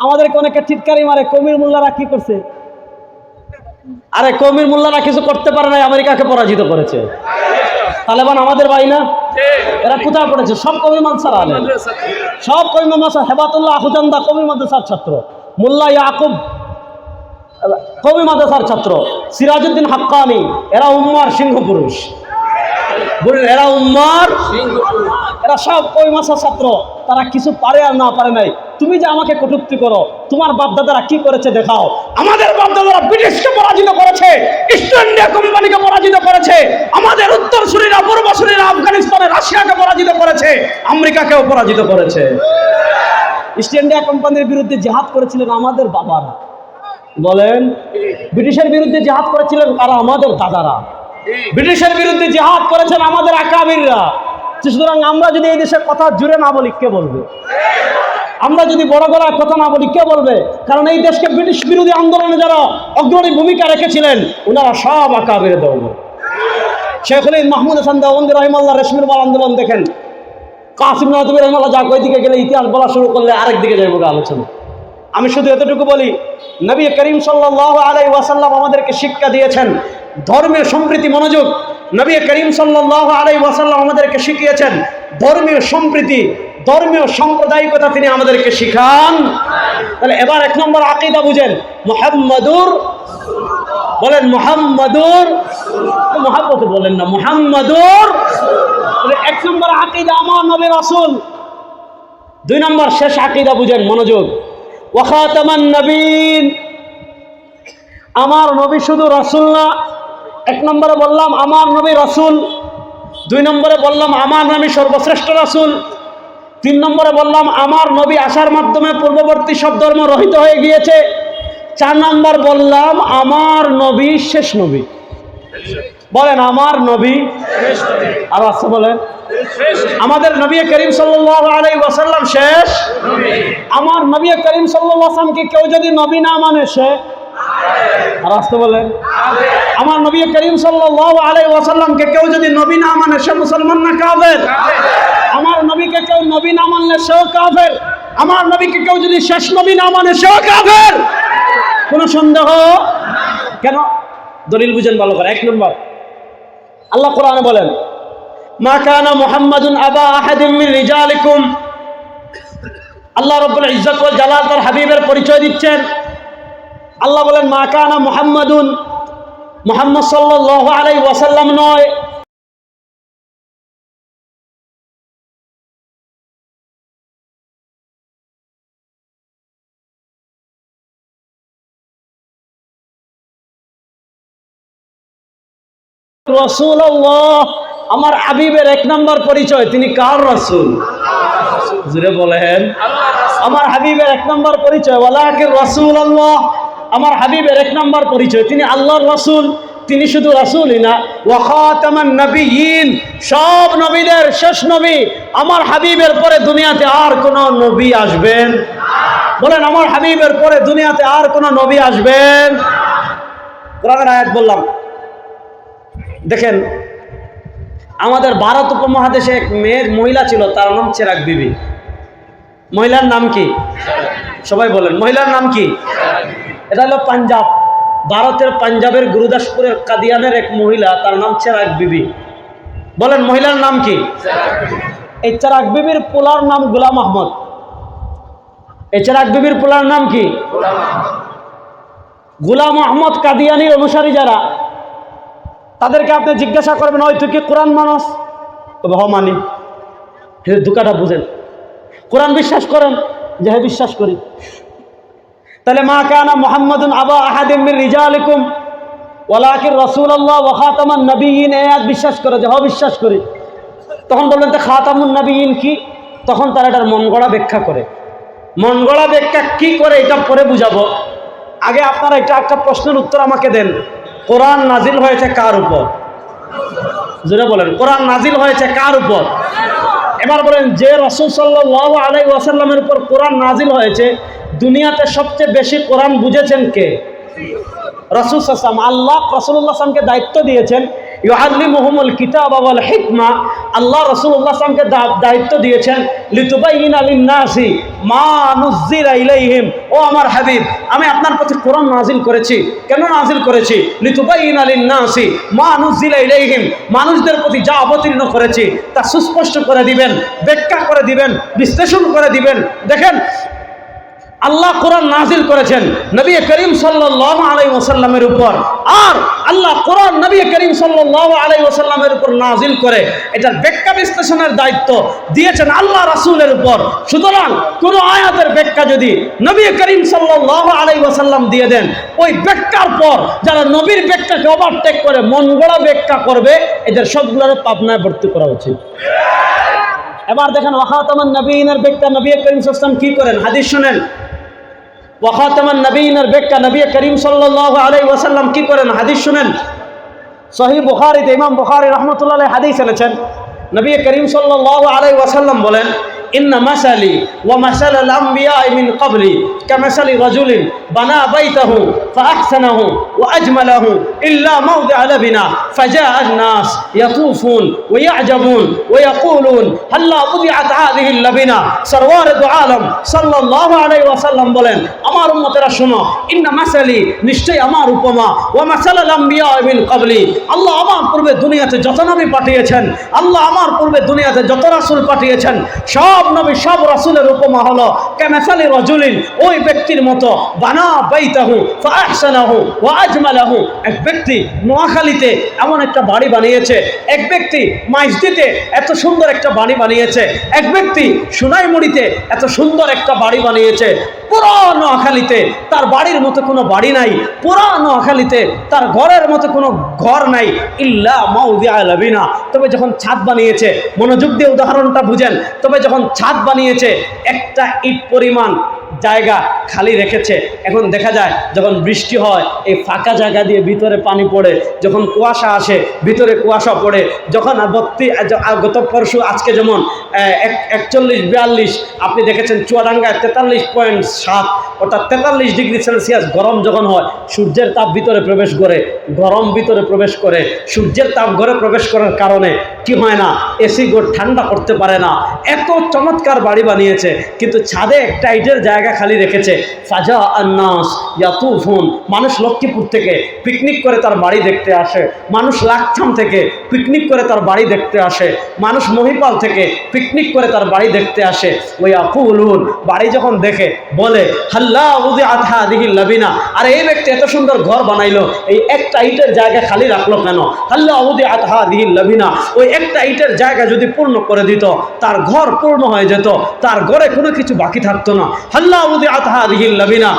আমাদেরকে অনেকে চিৎকারি মারে, কমির মোল্লারা কি করছে? আরে কমির মোল্লারা কিছু করতে পারে না, আমেরিকাকে পরাজিত করেছে। তালেবান আমাদের ভাই না? এরা কোথায় পড়েছে? সব কমি মাদ্রাসার আলেম, সব কমি মাদ্রাসা। হেবাতুল্লাহ আহুজান্দা কমি মাদ্রাসার ছাত্র, মোল্লা ইয়াকুব কমি মাদ্রাসার ছাত্র, সিরাজউদ্দিন হাক্কানি, এরা উম্মার সিংহ পুরুষ। এরা উম্মার, এরা সব কমি মাদ্রাসার ছাত্র। তারা কিছু পারে আর না পারে নাই। তুমি যে আমাকে কটূক্তি করো, তোমার বাপদাদারা কি করেছে দেখাও। আমাদের বাপদাদারা ব্রিটিশকে পরাজিত করেছে, ইস্ট ইন্ডিয়া কোম্পানিকে পরাজিত করেছে, আমাদের উত্তরসূরিরা পূর্বসূরিরা আফগানিস্তানে রাশিয়াকে পরাজিত করেছে, আমেরিকাকেও পরাজিত করেছে। ইস্ট ইন্ডিয়া কোম্পানির বিরুদ্ধে জিহাদ করেছিলেন আমাদের বাবারা। বলেন, ব্রিটিশের বিরুদ্ধে জিহাদ করেছিলেন কারা? আমাদের দাদারা। ব্রিটিশের বিরুদ্ধে জিহাদ করেছেন আমাদের আকাবিররা। সুতরাং আমরা যদি এই দেশের কথা জুড়ে না বলি, কে বলবে? আমরা যদি বড় গলায় কথা না বলি, কে বলবে? কারণ এই দেশকে ব্রিটিশ বিরোধী আন্দোলনে যারা অগ্রণী ভূমিকা রেখেছিলেন, ওনারা সব আকাবিরে দৌড়। শেখুল মাহমুদ হাসান দেওবন্দি রহিমাল্লাহ রেশমির মাল আন্দোলন দেখেন। কাসিম নদভী রহিমাল্লাহ যাক ওইদিকে গেলে ইতিহাস বলা শুরু করলে আরেক দিকে যাইব আলোচনা। আমি শুধু এতটুকু বলি, নবী করিম সাল্লাল্লাহু আলাইহি ওয়াসাল্লাম আমাদেরকে শিক্ষা দিয়েছেন ধর্মীয় সম্প্রীতি, মনোযোগ। নবী করিম সাল্লাল্লাহু আলাইহি ওয়াসাল্লাম আমাদেরকে শিখিয়েছেন ধর্মীয় সম্প্রীতি, ধর্মীয় সাম্প্রদায়িকতা তিনি আমাদেরকে শিখান। তাহলে এবার এক নম্বর আকীদা বুঝেন, মুহাম্মাদুর, বলেন মুহাম্মাদুর, মুহাব্বত বলেন না, মুহাম্মাদুর। এক নম্বর আকীদা আমার নবী রাসূল। দুই নম্বর শেষ আকীদা বুঝেন, মনোযোগ, ওয়া খাতামান নবীন, আমার নবী শুধু রাসূল না। এক নম্বরে বললাম আমার নবী রাসূল, দুই নম্বরে বললাম আমার নবী সর্বশ্রেষ্ঠ রাসূল, তিন নম্বরে বললাম আমার নবী আসার মাধ্যমে পূর্ববর্তী সব ধর্ম রহিত হয়ে গিয়েছে, চার নম্বর বললাম আমার নবী শেষ নবী। বলেন আমার নবী শেষ নবী। আর আছে বলেন আমাদের নবী করিম সাল্লাল্লাহু আলাইহি ওয়াসাল্লাম শেষ নবী। আমার নবী করিম সাল্লাল্লাহু আলাইহি ওয়াসাল্লামকে কেউ যদি নবী না মানে সে আর আসতে বলেন, আমার নবী করিম সাল্লাল্লাহু আলাইহি ওয়াসাল্লামকে কেউ যদি নবী না মানে সে মুসলমান না কাফের? আমার নবীকে কেউ নবী না মানলে সেও কাফের। আমার নবীকে কেউ যদি শেষ নবী না মানে সেও কাফের। কোনো সন্দেহ? কেন? দলিল বুঝেন ভালো করে। এক নম্বর, আল্লাহ কোরআনে বলেন, মা কানা মুহাম্মাদুন আবা আহাদিম মিন রিজালিকুম। আল্লাহ রাব্বুল ইজ্জত ওয়াল জালাল তার হাবিবের পরিচয় দিচ্ছেন। আল্লাহ বলেন মা কানা মুহাম্মাদুন, মুহাম্মদ সাল্লাল্লাহু আলাইহি ওয়াসাল্লাম নয়, রাসূলুল্লাহ। আমার হাবিবের এক নম্বর পরিচয় তিনি কার রাসূল? জোরে বলেন, আমার হাবিবের এক নম্বর পরিচয় ওয়ালাকিন রাসূলুল্লাহ। আমার হাবিবের এক নম্বর পরিচয় তিনি আল্লাহর রাসূল। তিনি শুধু রাসূলই না, ওয়া খাতামান নবিয়্যিন, সব নবীদের শেষ নবী। আমার হাবিবের পরে দুনিয়াতে আর কোন নবী আসবেন? বলেন আমার হাবিবের পরে দুনিয়াতে আর কোন নবী আসবেন? কোরআনের আয়াত বললাম। দেখেন, আমাদের ভারত উপমহাদেশে এক মহিলা ছিল, তার নাম চেরাগ বিবি। মহিলার নাম কি? সবাই বলেন, মহিলার নাম কি? এটা হলো পাঞ্জাব, ভারতের পাঞ্জাবের গুরুদাসপুরের কাদিয়ানের এক মহিলা, তার নাম চেরাগ বিবি। বলেন মহিলার নাম কি? এই চেরাগ বিবির পোলার নাম গোলাম আহমদ। এই চেরাগ বিবির পোলার নাম কি? গোলাম আহমদ কাদিয়ানির অনুসারী যারা, তাদেরকে আপনি জিজ্ঞাসা করবেন, ওই তুই কি কোরআন মানস? তবে হ মানি। দুঃখটা বুঝেন, কোরআন বিশ্বাস করেন? যে হ্যাঁ বিশ্বাস করি। তাহলে মা কানা মুহাম্মাদুন আবা আহাদিম মিন রিজালিকুম ওয়ালাকিন রাসূলুল্লাহ ওয়া খাতামান নবিয়্যিন, এই আয়াত বিশ্বাস করে? যে হ্যাঁ বিশ্বাস করি। তখন বললেন তো খাতামুন নবিয়্যিন কি? তখন তারা এটার মন গড়া ব্যাখ্যা করে। মন গড়া ব্যাখ্যা কি করে এটা পরে বুঝাবো। আগে আপনারা এটা একটা প্রশ্নের উত্তর আমাকে দেন, কোরআন নাজিল হয়েছে কার উপর? জোরে বলেন, কোরআন নাজিল হয়েছে কার উপর? এবার বলেন, যে রাসূল সাল্লাল্লাহু আলাইহি ওয়াসাল্লামের উপর কোরআন নাজিল হয়েছে, দুনিয়াতে সবচেয়ে বেশি কোরআন বুঝেছেন কে? রাসূল সাল্লাল্লাহু আলাইহি ওয়াসাল্লাম। আল্লাহ রাসূলুল্লাহ সাল্লাল্লাহু আলাইহি ওয়াসাল্লামকে দায়িত্ব দিয়েছেন ইউআল্লিমুহুমুল কিতাবা ওয়াল হিকমা, আল্লাহ রাসূলুল্লাহ সাল্লাল্লাহু আলাইহি ওয়াসাল্লামকে দায়িত্ব দিয়েছেন লিতুবাইয়িনা লিন-নাসি মা নুযিলা ইলাইহিম। ও আমার হাবিব, আমি আপনার প্রতি কোরআন নাযিল করেছি। কেন নাযিল করেছি? লিতুবাইয়িনা লিন-নাসি মা নুযিলা ইলাইহিম, মানুষদের প্রতি যা অবতীর্ণ করেছি তা সুস্পষ্ট করে দিবেন, ব্যাখ্যা করে দিবেন, বিশ্লেষণ করে দিবেন। দেখেন, আল্লাহ কোরআন নাজিল করেছেন নবী করিম সাল্লাল্লাহু আলাইহি ওয়াসাল্লামের উপর, আর আল্লাহ কোরআন নবী করিম সাল্লাল্লাহু আলাইহি ওয়াসাল্লামের উপর নাজিল করে এটার ব্যাখ্যা বিশ্লেষণের দায়িত্ব দিয়েছেন আল্লাহ রাসূলের উপর। সুতরাং কোন আয়াতের ব্যাখ্যা যদি নবী করিম সাল্লাল্লাহু আলাইহি ওয়াসাল্লাম দিয়ে দেন, ওই ব্যাখ্যার পর যারা নবীর ব্যাখ্যাকে ওভারটেক করে মন গড়া ব্যাখ্যা করবে, এদের সবগুলোর পাবনায় ভর্তি করা উচিত। এবার দেখেন ওয়াখাতামান নবীনের ব্যাখ্যা নবী করিম সাল্লাল্লাহু আলাইহি ওয়াসাল্লাম কি করেন, হাদিস শুনেন। ওয়াখাতামান নবীনের ব্যাখ্যা নবী করিম সাল্লাল্লাহু আলাইহি ওয়াসাল্লাম কি করেন, হাদিস শুনেন। সহিহ বুখারীতে ইমাম বুখারী রাহমাতুল্লাহ আলাইহি হাদিস এনেছেন, নবী করিম সাল্লাল্লাহু আলাইহি ওয়াসাল্লাম বলেন, ইন্না মাসালি ওয়া মাসালাল আমবিয়া মিন ক্বাবলি কামাসালি রাজুলিন বানা বাইতাহু ফাআহসানাহু ওয়া আজমালাহু ইল্লা মাওদিআ লাবিনা ফাজাআ الناس يطوفون ويعجبون ويقولون هل وضعت هذه اللبنة। সরওয়ার দু আলম সাল্লাল্লাহু আলাইহি ওয়াসাল্লাম বলেন, আমার উম্মতেরা শোনো, ইন্না মাসালি, নিশ্চয় আমার উপমা, ওয়া মাসালাল আমবিয়া মিন ক্বাবলি, আল্লাহ আমার পূর্বে দুনিয়াতে যত নবী পাঠিয়েছেন, আল্লাহ আমার পূর্বে দুনিয়াতে যত রাসূল পাঠিয়েছেন, সব নবী সব রাসূলের উপমা হলো কামাসালি রাজুলিন, ওই ব্যক্তির মতো বানা বাইতাহু ফাআহসানাহু ওয়া আজমালাহু। এক ব্যক্তি নোয়াখালীতে এমন একটা বাড়ি বানিয়েছে, এক ব্যক্তি মাইজদিতে এত সুন্দর একটা বাড়ি বানিয়েছে, এক ব্যক্তি সোনাইমুড়িতে এত সুন্দর একটা বাড়ি বানিয়েছে। পুরো নোয়াখালীতে তার বাড়ির মতো কোনো বাড়ি নাই, পুরো নোয়াখালীতে তার ঘরের মতো কোনো ঘর নাই, ইল্লা মাওদিআ লাবিনা। তবে যখন ছাদ বানিয়েছে, মনোযোগ দিয়ে উদাহরণটা বুঝেন, তবে যখন ছাদ বানিয়েছে একটা ইট পরিমাণ জায়গা খালি রেখেছে। এখন দেখা যায় যখন বৃষ্টি হয় এই ফাঁকা জায়গা দিয়ে ভিতরে পানি পড়ে, যখন কুয়াশা আসে ভিতরে কুয়াশা পড়ে, যখন গত পরশু আজকে যেমন 41-42 আপনি দেখেছেন চুয়াডাঙ্গায় 43.7 অর্থাৎ 43 ডিগ্রি সেলসিয়াস গরম যখন হয়, সূর্যের তাপ ভিতরে প্রবেশ করে, গরম ভিতরে প্রবেশ করে, সূর্যের তাপ ঘরে প্রবেশ করার কারণে কি হয় না, এসি ঘর ঠান্ডা করতে পারে না। এত চমৎকার বাড়ি বানিয়েছে, কিন্তু ছাদে একটা ইটের জায়গা খালি রেখেছে। ফাজা আন্নাস ইয়াতুফুন, মানুষ লক্ষ্মীপুর থেকে পিকনিক করে তার বাড়ি দেখতে আসে, মানুষ লাকছাম থেকে পিকনিক করে তার বাড়ি দেখতে আসে, মানুষ মহিপাল থেকে পিকনিক করে তার বাড়ি দেখতে আসে। ওয়াকুলুন, বাড়ি যখন দেখে বলে হাল্লা উযিআত হাযিহিল লাবিনা, আর এই ব্যক্তি এত সুন্দর ঘর বানাইলো, এই একটা ইটের জায়গা খালি রাখলো কেন? হাল্লা উযিআত হাযিহিল লাবিনা, ওই একটা ইটের জায়গা যদি পূর্ণ করে দিত, তার ঘর পূর্ণ হয়ে যেত, তার ঘরে কোনো কিছু বাকি থাকতো না। হাল্লা উযিআত হাযিহিল লাবিনা,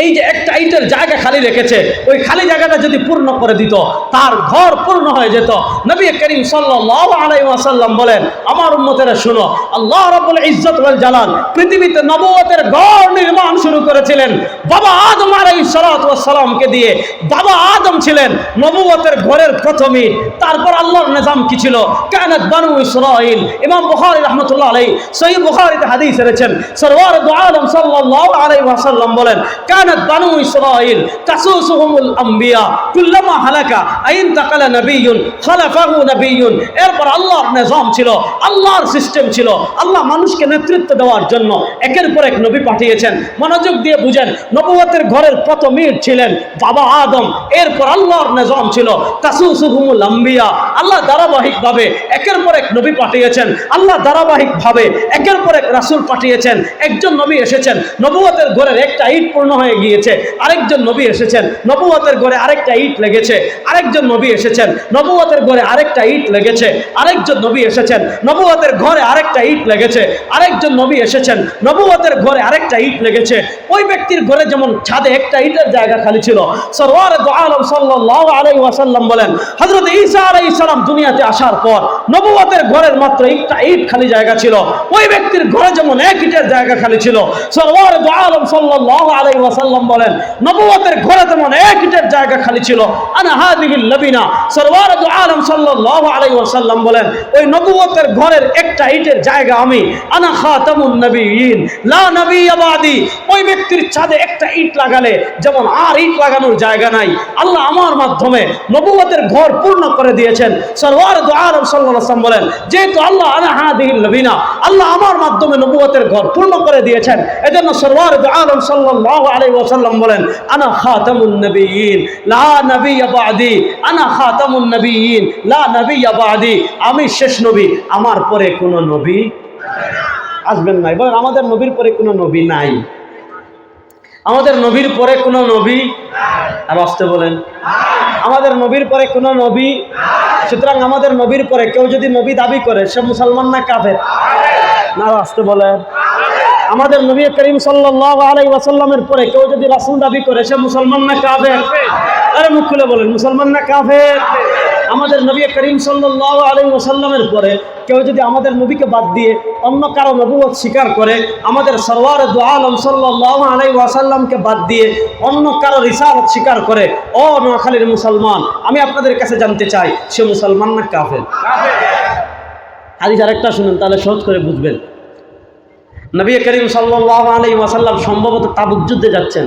এই যে একটা ইটের জায়গা খালি রেখেছে, ওই খালি জায়গাটা যদি পূর্ণ করে দিত, তার ঘর পূর্ণ হয়ে যেত। নবী করিম সাল্লাল্লাহু আলাইহি ওয়াসাল্লাম বলেন, আমার উম্মতেরা শুনো, আল্লাহ রাব্বুল ইজ্জত ওয়াল জালাল পৃথিবীতে নবুয়তের ঘর নির্মাণ শুরু করেছিলেন বাবা আদম আলাইহিস সালাতু ওয়াস সালামকে দিয়ে। বাবা আদম ছিলেন নবুয়তের ঘরের প্রথম ইট। তারপর আল্লাহর নিজাম কি ছিল? কানাত বানু ইসরাঈল। ইমাম বুখারী রাহমাতুল্লাহ আলাইহি সহিহ বুখারীতে হাদিস এনেছেন, সরওয়ার দু আলম সাল্লাল্লাহু আলাইহি ওয়াসাল্লাম বলেন, কানাত বানু ইসরাঈল তাসুসুহুমুল আমবিয়া কুল্লামা হালাকা আইন তাকালা নবিয়্যুন খালাফাহু নবিয়্যুন। এরপর আল্লাহর নিজাম ছিল, আল্লাহর সিস্টেম ছিল, আল্লাহ মানুষকে নেতৃত্ব দেওয়ার জন্য একের পর এক নবী পাঠিয়েছেন। মনোযোগ দিয়ে বুঝেন, নবুয়তের ঘরের প্রথম ইট ছিলেন বাবা আদম। এরপর আল্লাহর নিজাম ছিল তাসুসুহুমুল আমবিয়া, আল্লাহ ধারাবাহিকভাবে একের পর এক নবী পাঠিয়েছেন, আল্লাহ ধারাবাহিকভাবে একের পর এক রাসূল পাঠিয়েছেন। একজন নবী এসেছেন, নবুয়তের ঘরের একটা ইট পূর্ণ হয়ে গিয়েছে, আরেকজন নবী এসেছেন, নবুয়তের ঘরে আরেকটা ইট লেগেছে, আরেকজন নবী এসেছেন, নবুয়তের ঘরে আরেকটা ইট লেগেছে, আরেকজন নবী এসেছেন, নবুয়তের ঘরে আরেকটা ইট লেগেছে, আরেকজন নবী এসেছেন, নবুয়তের ঘরে আরেকটা ইট লেগেছে। ওই ব্যক্তির ঘরে যেমন ছাদে একটা ইটের জায়গা খালি ছিল, সরওয়ার দু আলম সাল্লাল্লাহু আলাইহি ওয়াসাল্লাম বলেন, হযরত ঈসা আলাইহিস সালাম দুনিয়াতে আসার পর নবুয়তের ঘরের মাত্র একটা ইট খালি জায়গা ছিল। ওই ব্যক্তির ঘরে যেমন এক ইটের জায়গা খালি ছিল, সরওয়ার দু আলম সাল্লাল্লাহু আলাইহি ওয়াসাল্লাম বলেন, নবুয়তের ঘরে তেমন এক ইটের জায়গা খালি ছিল, আনা হাদিহিল লাবিনা। সরওয়ার দু আলম সাল্লাল্লাহু আলাইহি ওয়াসাল্লাম বলেন, ওই নবুয়তের ঘরের একটা ইটের জায়গা আমি, আনা খাতামুন নবিয়্যিন লা নাবিয়্যা বাদি। ওই ব্যক্তির ছাদে একটা ইট লাগালে যেমন আর ইট লাগানোর জায়গা নাই, আল্লাহ আমার মাধ্যমে নবুয়তের ঘর পূর্ণ করে দিয়েছেন। সরওয়ার দু আলম সাল্লাল্লাহু আলাইহি ওয়াসাল্লাম বলেন, যেহেতু আল্লাহ আনা হাদিহিল লাবিনা, আল্লাহ আমার মাধ্যমে নবুয়তের ঘর পূর্ণ করে দিয়েছেন, এজন্য সরওয়ার দু আলম সাল্লাল্লাহু আলাইহি ওয়াসাল্লাম বলেন, আনা খাতামুন নবিয়্যিন লা নাবিয়্যা বাদি, আনা খাতামুন নবিয়্যিন লা নাবিয়্যা বাদি। আমি শেষ নবী, আমার পরে কোনো নবী আসবেন নাই। বলেন, আমাদের নবীর পরে কোনো নবী নাই, আমাদের নবীর পরে কোনো নবী, আর আসতে বলেন, আমাদের নবীর পরে কোনো নবী। সুতরাং আমাদের নবীর পরে কেউ যদি নবী দাবি করে, সে মুসলমান না কাফের? না, আসতে বলেন। আমাদের নবী করিম সাল্লাল্লাহু আলাইহি ওয়াসাল্লামের পরে কেউ যদি রাসূল দাবি করে, সে মুসলমান না কাফের? আরে মুখ খুলে বলেন, মুসলমান না কাফের? আমাদের নবী করিম সাল্লাল্লাহু আলাইহি ওয়াসাল্লামের পরে কেউ যদি আমাদের নবীকে বাদ দিয়ে অন্য কারো নবুয়ত স্বীকার করে, আমাদের সরওয়ার দু আলম সাল্লাল্লাহু আলাইহি ওয়াসাল্লামকে বাদ দিয়ে অন্য কারো রিসালাত স্বীকার করে, ও নোয়াখালীর মুসলমান, আমি আপনাদের কাছে জানতে চাই, সে মুসলমান না কাফের? হাদিস আরেকটা শুনুন, তাহলে সহজ করে বুঝবেন। নবী করিম সাল্লাল্লাহু আলাইহি ওয়াসাল্লাম সম্ভবত তাবুক যুদ্ধে যাচ্ছেন।